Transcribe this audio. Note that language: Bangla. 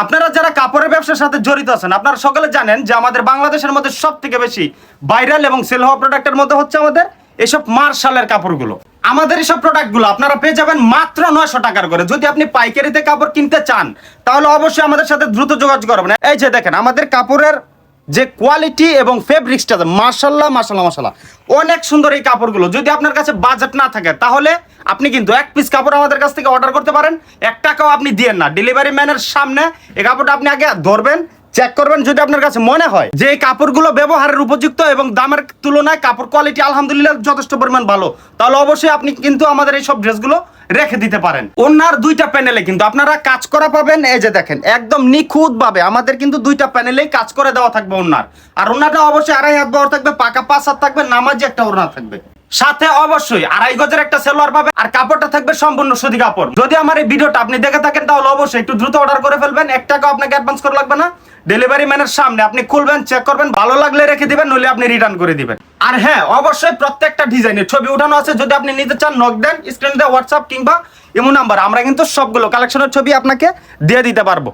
আপনারা যারা কাপড়ের ব্যবসার সাথে জড়িত আছেন আপনারা সকলে জানেন যে আমাদের বাংলাদেশের মধ্যে সবথেকে বেশি ভাইরাল এবং সেল হওয়া প্রোডাক্টের মধ্যে হচ্ছে আমাদের এসব মার্শালের কাপড়গুলো। আমাদের এসব প্রোডাক্টগুলো আপনারা পেয়ে যাবেন মাত্র 900 টাকার করে। যদি আপনি পাইকারিতে কাপড় কিনতে চান তাহলে অবশ্যই আমাদের সাথে দ্রুত যোগাযোগ করবেন। এই যে দেখেন আমাদের কাপড়ের যে কোয়ালিটি এবং ফেব্রিক্সটা মাশাআল্লাহ মাশাআল্লাহ মাশাআল্লাহ অনেক সুন্দর এই কাপড়গুলো। যদি আপনার কাছে বাজেট না থাকে তাহলে আপনি কিন্তু এক পিস কাপড় আমাদের কাছ থেকে অর্ডার করতে পারেন, 1 টাকাও আপনি দিয়েন না। ডেলিভারি ম্যানের সামনে এই কাপড়টা আপনি আগে ধরবেন, চেক করবেন, যদি আপনার কাছে মনে হয় যে এই কাপড়গুলো ব্যবহারের উপযুক্ত এবং দামের তুলনায় কাপড় কোয়ালিটি আলহামদুলিল্লাহ যথেষ্ট পরিমাণ ভালো, তাহলে অবশ্যই আপনি কিন্তু আমাদের এই সব ড্রেসগুলো রেখে দিতে পারেন। ওনার 2টা প্যানেলে কিন্তু আপনারা কাজ করা পাবেন। এই যে দেখেন একদম নিখুঁত ভাবে আমাদের কিন্তু 2টা প্যানেলেই কাজ করে দেওয়া থাকবে ওনার। আর ওনাটা অবশ্যই 2.5 হাত বহর থাকবে, পাকা 5 হাত থাকবে, নামাজি একটা ওড়না থাকবে, সাথে অবশ্যই 2.5 গজের একটা সালোয়ার পাবে। আর কাপড়টা থাকবে সম্পূর্ণ সুতি কাপড়। যদি আমার এই ভিডিওটা আপনি দেখে থাকেন তাহলে অবশ্যই একটু দ্রুত অর্ডার করে ফেলবেন, 1 টাকাও আপনাকে অ্যাডভান্স করা লাগবে না। ডেলিভারি ম্যানের সামনে আপনি খুলবেন, চেক করবেন, ভালো লাগলে রেখে দিবেন, নইলে আপনি রিটার্ন করে দিবেন। আর হ্যাঁ অবশ্যই প্রত্যেকটা ডিজাইনের ছবি উঠানো আছে। যদি আপনি নিতে চান নক দেন, স্ক্রিনে হোয়াটসঅ্যাপ কিংবা ইমো নাম্বার, আমরা কিন্তু সবগুলো কালেকশনের ছবি আপনাকে দিয়ে দিতে পারবো।